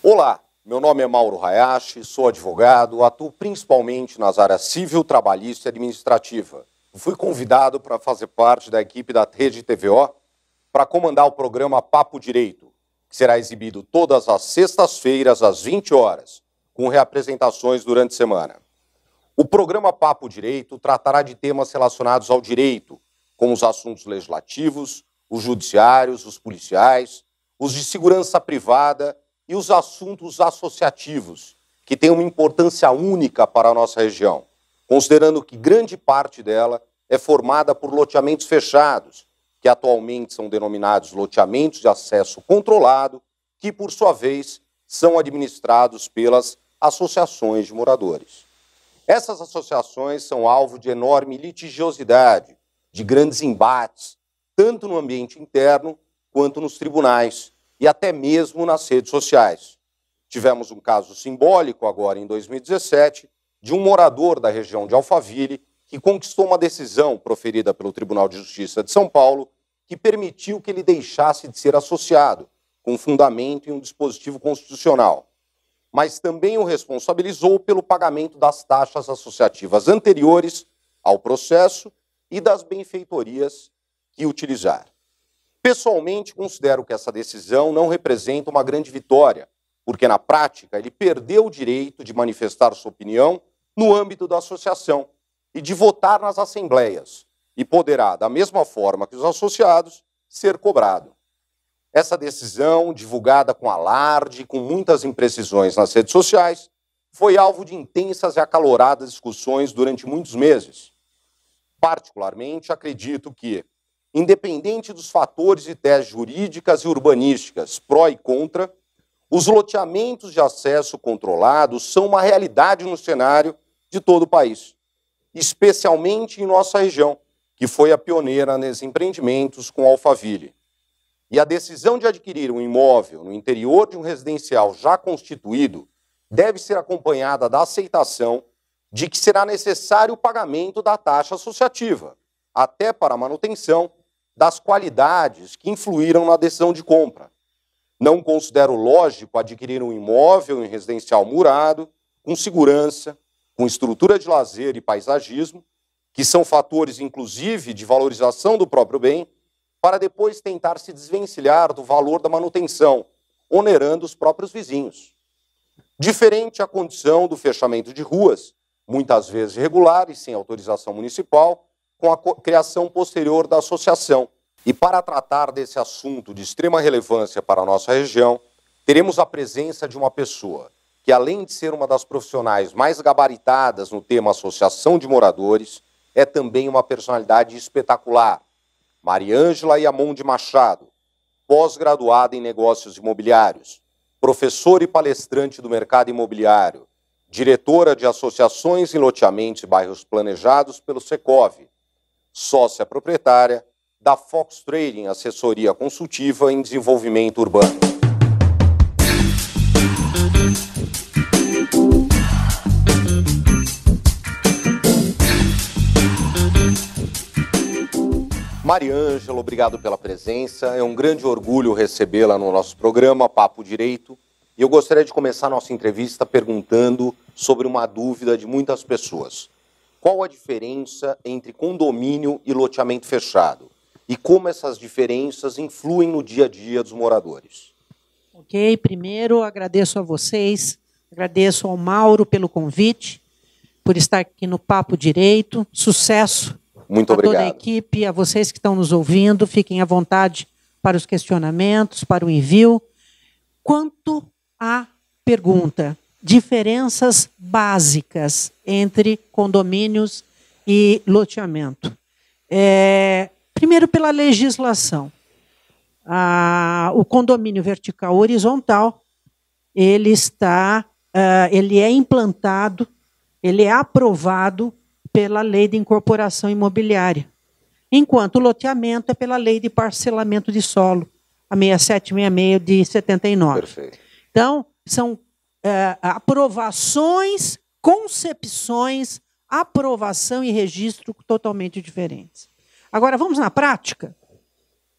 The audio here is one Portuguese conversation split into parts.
Olá, meu nome é Mauro Hayashi, sou advogado, atuo principalmente nas áreas civil, trabalhista e administrativa. Fui convidado para fazer parte da equipe da Rede TVO para comandar o programa Papo Direito, que será exibido todas as sextas-feiras às 20 horas, com reapresentações durante a semana. O programa Papo Direito tratará de temas relacionados ao direito, como os assuntos legislativos, os judiciários, os policiais, os de segurança privada e os assuntos associativos, que têm uma importância única para a nossa região, considerando que grande parte dela é formada por loteamentos fechados, que atualmente são denominados loteamentos de acesso controlado, que, por sua vez, são administrados pelas associações de moradores. Essas associações são alvo de enorme litigiosidade, de grandes embates, tanto no ambiente interno quanto nos tribunais e até mesmo nas redes sociais. Tivemos um caso simbólico agora em 2017 de um morador da região de Alphaville que conquistou uma decisão proferida pelo Tribunal de Justiça de São Paulo que permitiu que ele deixasse de ser associado, com fundamento em um dispositivo constitucional, mas também o responsabilizou pelo pagamento das taxas associativas anteriores ao processo e das benfeitorias que utilizar. Pessoalmente, considero que essa decisão não representa uma grande vitória, porque, na prática, ele perdeu o direito de manifestar sua opinião no âmbito da associação e de votar nas assembleias, e poderá, da mesma forma que os associados, ser cobrado. Essa decisão, divulgada com alarde e com muitas imprecisões nas redes sociais, foi alvo de intensas e acaloradas discussões durante muitos meses. Particularmente, acredito que, independente dos fatores e teses jurídicas e urbanísticas pró e contra, os loteamentos de acesso controlado são uma realidade no cenário de todo o país, especialmente em nossa região, que foi a pioneira nesses empreendimentos com Alphaville. E a decisão de adquirir um imóvel no interior de um residencial já constituído deve ser acompanhada da aceitação de que será necessário o pagamento da taxa associativa, até para a manutenção das qualidades que influíram na decisão de compra. Não considero lógico adquirir um imóvel em residencial murado, com segurança, com estrutura de lazer e paisagismo, que são fatores, inclusive, de valorização do próprio bem, para depois tentar se desvencilhar do valor da manutenção, onerando os próprios vizinhos. Diferente a condição do fechamento de ruas, muitas vezes irregular e sem autorização municipal, com a criação posterior da associação. E para tratar desse assunto de extrema relevância para a nossa região, teremos a presença de uma pessoa que, além de ser uma das profissionais mais gabaritadas no tema associação de moradores, é também uma personalidade espetacular. Mariângela Yamonde Machado, pós-graduada em negócios imobiliários, professora e palestrante do mercado imobiliário, diretora de associações em loteamentos e bairros planejados pelo Secov, sócia proprietária da Fox Trading Assessoria Consultiva em Desenvolvimento Urbano. Mariângela, obrigado pela presença. É um grande orgulho recebê-la no nosso programa Papo Direito. E eu gostaria de começar a nossa entrevista perguntando sobre uma dúvida de muitas pessoas. Qual a diferença entre condomínio e loteamento fechado? E como essas diferenças influem no dia a dia dos moradores? Ok, primeiro agradeço a vocês, agradeço ao Mauro pelo convite, por estar aqui no Papo Direito. Sucesso. Muito obrigado. A toda a equipe, a vocês que estão nos ouvindo, fiquem à vontade para os questionamentos, para o envio. Quanto à pergunta, diferenças básicas entre condomínios e loteamento. Primeiro, pela legislação. O condomínio vertical horizontal, ele é implantado, ele é aprovado pela Lei de Incorporação Imobiliária, enquanto o loteamento é pela Lei de Parcelamento de Solo, a 6766 de 79. Perfeito. Então, são aprovações, concepções, aprovação e registro totalmente diferentes. Agora, vamos na prática?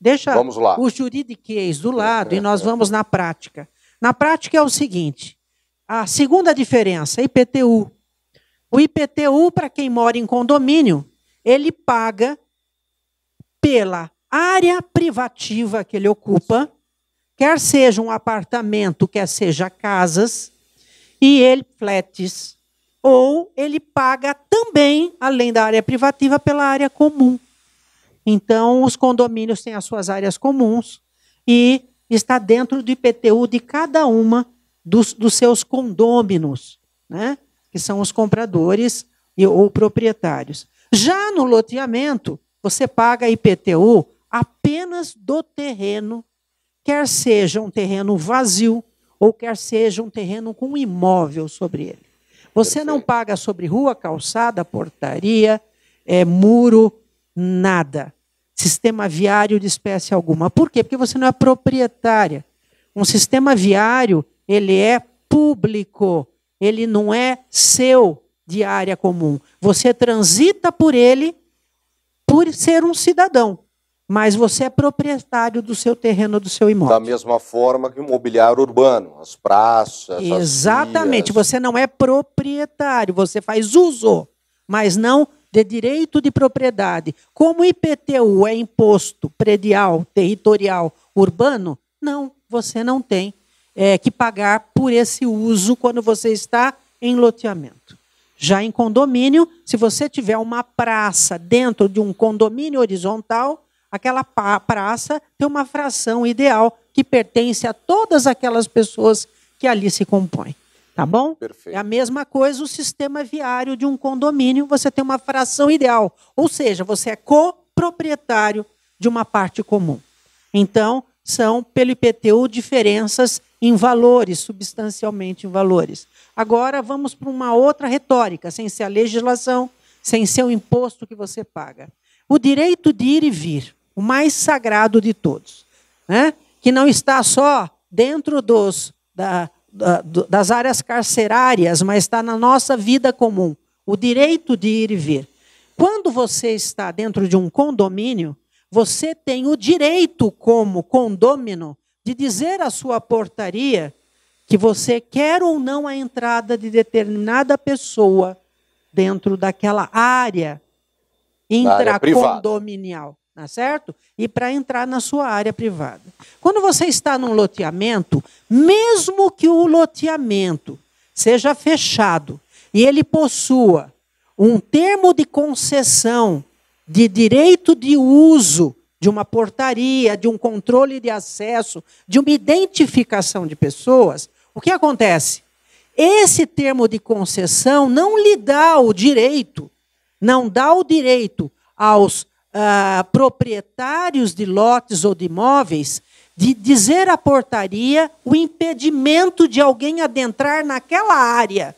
Deixa o juridiquês do lado e nós vamos na prática. Na prática é o seguinte, a segunda diferença, IPTU. O IPTU, para quem mora em condomínio, ele paga pela área privativa que ele ocupa, quer seja um apartamento, quer seja casas, e ele flats, ou ele paga também, além da área privativa, pela área comum. Então, os condomínios têm as suas áreas comuns e está dentro do IPTU de cada uma dos seus condôminos, né? Que são os compradores ou proprietários. Já no loteamento, você paga IPTU apenas do terreno, quer seja um terreno vazio ou quer seja um terreno com imóvel sobre ele. Você não paga sobre rua, calçada, portaria, muro, nada. Sistema viário de espécie alguma. Por quê? Porque você não é proprietária. Um sistema viário, ele é público, ele não é seu de área comum. Você transita por ele por ser um cidadão, mas você é proprietário do seu terreno, do seu imóvel. Da mesma forma que o mobiliário urbano, as praças, exatamente, as vias. Você não é proprietário, você faz uso, mas não de direito de propriedade. Como o IPTU é imposto predial, territorial, urbano, não, você não tem que pagar por esse uso quando você está em loteamento. Já em condomínio, se você tiver uma praça dentro de um condomínio horizontal, aquela praça tem uma fração ideal que pertence a todas aquelas pessoas que ali se compõem. Tá bom? Perfeito. É a mesma coisa o sistema viário de um condomínio, você tem uma fração ideal. Ou seja, você é coproprietário de uma parte comum. Então, são, pelo IPTU, diferenças em valores, substancialmente em valores. Agora, vamos para uma outra retórica, sem ser a legislação, sem ser o imposto que você paga. O direito de ir e vir, o mais sagrado de todos, né? Que não está só dentro das áreas carcerárias, mas está na nossa vida comum. O direito de ir e vir. Quando você está dentro de um condomínio, você tem o direito, como condômino, de dizer à sua portaria que você quer ou não a entrada de determinada pessoa dentro daquela área intracondominial, tá certo? E para entrar na sua área privada. Quando você está num loteamento, mesmo que o loteamento seja fechado e ele possua um termo de concessão de direito de uso de uma portaria, de um controle de acesso, de uma identificação de pessoas, o que acontece? Esse termo de concessão não lhe dá o direito, não dá o direito aos proprietários de lotes ou de imóveis de dizer à portaria o impedimento de alguém adentrar naquela área,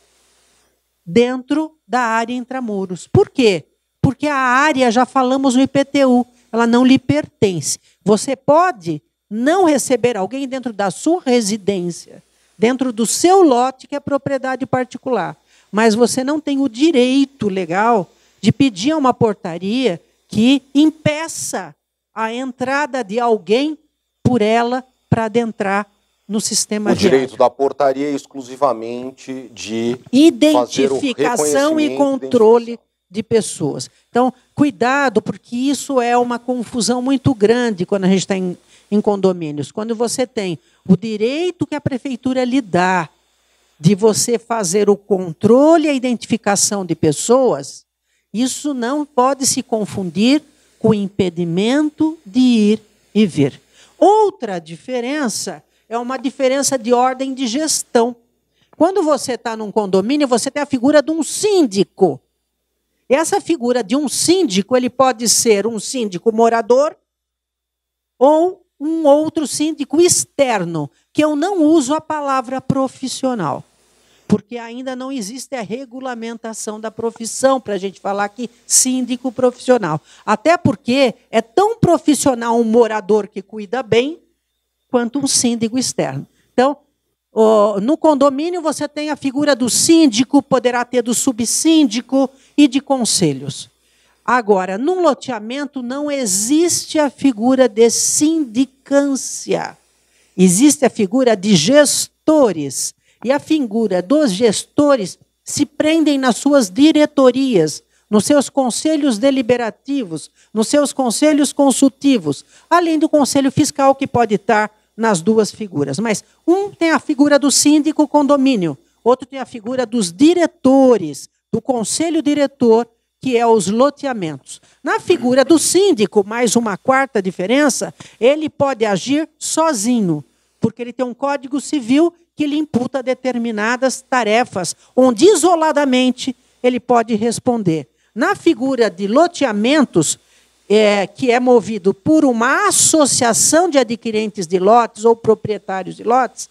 dentro da área intramuros. Por quê? Porque a área, já falamos no IPTU, ela não lhe pertence. Você pode não receber alguém dentro da sua residência, dentro do seu lote, que é propriedade particular. Mas você não tem o direito legal de pedir a uma portaria que impeça a entrada de alguém por ela para adentrar no sistema viário. O direito da portaria é exclusivamente de identificação e controle de pessoas. Então, cuidado, porque isso é uma confusão muito grande quando a gente está em condomínios. Quando você tem o direito que a prefeitura lhe dá de você fazer o controle e a identificação de pessoas, isso não pode se confundir com o impedimento de ir e vir. Outra diferença é uma diferença de ordem de gestão. Quando você está num condomínio, você tem a figura de um síndico. Essa figura de um síndico, ele pode ser um síndico morador ou um outro síndico externo, que eu não uso a palavra profissional, porque ainda não existe a regulamentação da profissão para a gente falar aqui síndico profissional. Até porque é tão profissional um morador que cuida bem quanto um síndico externo. Então, no condomínio você tem a figura do síndico, poderá ter do subsíndico e de conselhos. Agora, num loteamento não existe a figura de sindicância. Existe a figura de gestores. E a figura dos gestores se prendem nas suas diretorias, nos seus conselhos deliberativos, nos seus conselhos consultivos, além do conselho fiscal, que pode estar nas duas figuras. Mas um tem a figura do síndico condomínio, outro tem a figura dos diretores, do conselho diretor, que é os loteamentos. Na figura do síndico, mais uma quarta diferença, ele pode agir sozinho, porque ele tem um código civil que lhe imputa determinadas tarefas, onde isoladamente ele pode responder. Na figura de loteamentos, que é movido por uma associação de adquirentes de lotes ou proprietários de lotes,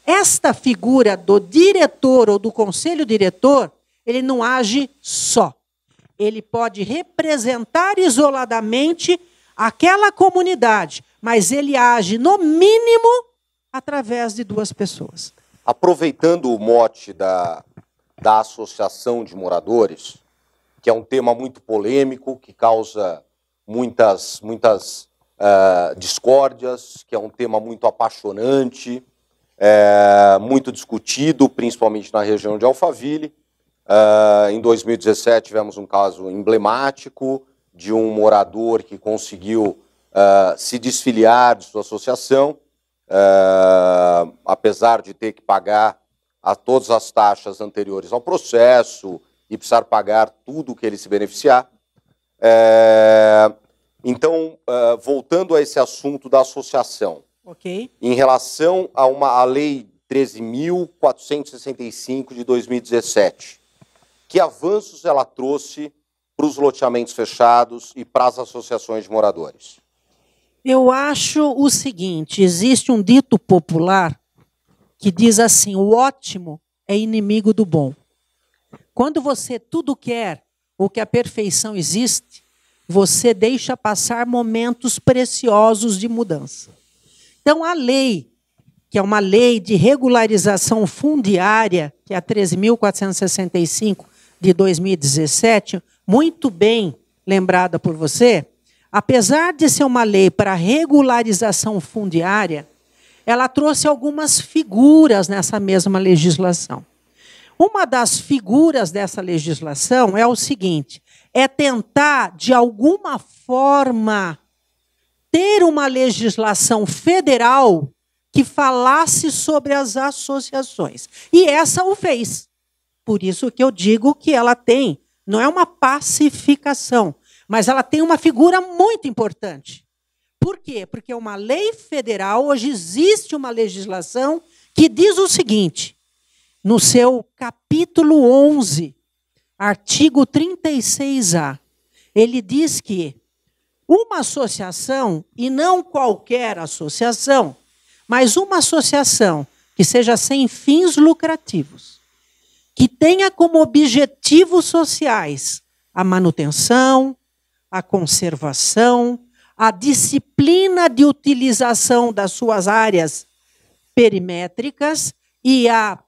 esta figura do diretor ou do conselho diretor, ele não age só. Ele pode representar isoladamente aquela comunidade, mas ele age, no mínimo, através de duas pessoas. Aproveitando o mote da associação de moradores, que é um tema muito polêmico, que causa muitas discórdias, que é um tema muito apaixonante, muito discutido, principalmente na região de Alphaville. Em 2017 tivemos um caso emblemático de um morador que conseguiu se desfiliar de sua associação, apesar de ter que pagar todas as taxas anteriores ao processo e precisar pagar tudo o que ele se beneficiar. Então, voltando a esse assunto da associação, okay, em relação à Lei 13.465 de 2017, que avanços ela trouxe para os loteamentos fechados e para as associações de moradores? Eu acho o seguinte, existe um dito popular que diz assim, o ótimo é inimigo do bom. Quando você tudo quer, ou que a perfeição existe, você deixa passar momentos preciosos de mudança. Então, a lei, que é uma lei de regularização fundiária, que é a 13.465 de 2017, muito bem lembrada por você, apesar de ser uma lei para regularização fundiária, ela trouxe algumas figuras nessa mesma legislação. Uma das figuras dessa legislação é o seguinte, é tentar, de alguma forma, ter uma legislação federal que falasse sobre as associações. E essa o fez. Por isso que eu digo que ela tem, não é uma pacificação, mas ela tem uma figura muito importante. Por quê? Porque uma lei federal, hoje existe uma legislação que diz o seguinte, no seu capítulo 11, artigo 36A, ele diz que uma associação, e não qualquer associação, mas uma associação que seja sem fins lucrativos, que tenha como objetivos sociais a manutenção, a conservação, a disciplina de utilização das suas áreas perimétricas e a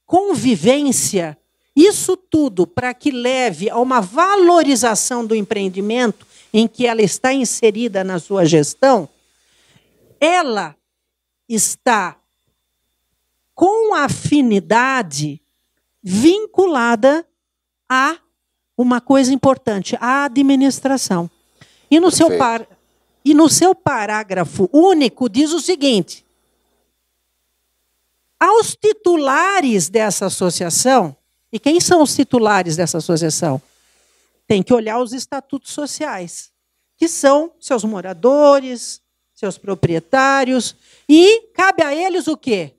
convivência, isso tudo para que leve a uma valorização do empreendimento em que ela está inserida na sua gestão, ela está com afinidade vinculada a uma coisa importante, a administração. E no seu parágrafo único diz o seguinte, aos titulares dessa associação, e quem são os titulares dessa associação? Tem que olhar os estatutos sociais, que são seus moradores, seus proprietários, e cabe a eles o quê?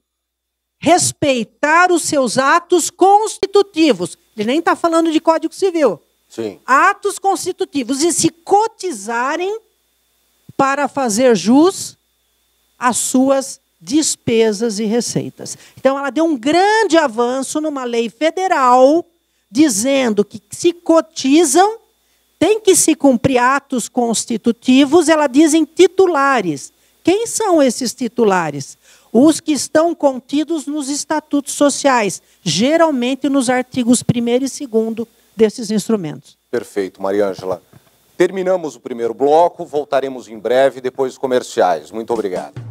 Respeitar os seus atos constitutivos. Ele nem está falando de Código Civil. Sim. Atos constitutivos, e se cotizarem para fazer jus às suas despesas e receitas. Então, ela deu um grande avanço numa lei federal, dizendo que se cotizam, tem que se cumprir atos constitutivos, ela diz em titulares. Quem são esses titulares? Os que estão contidos nos estatutos sociais, geralmente nos artigos 1º e 2º desses instrumentos. Perfeito, Mariângela. Terminamos o primeiro bloco, voltaremos em breve, depois dos comerciais. Muito obrigado.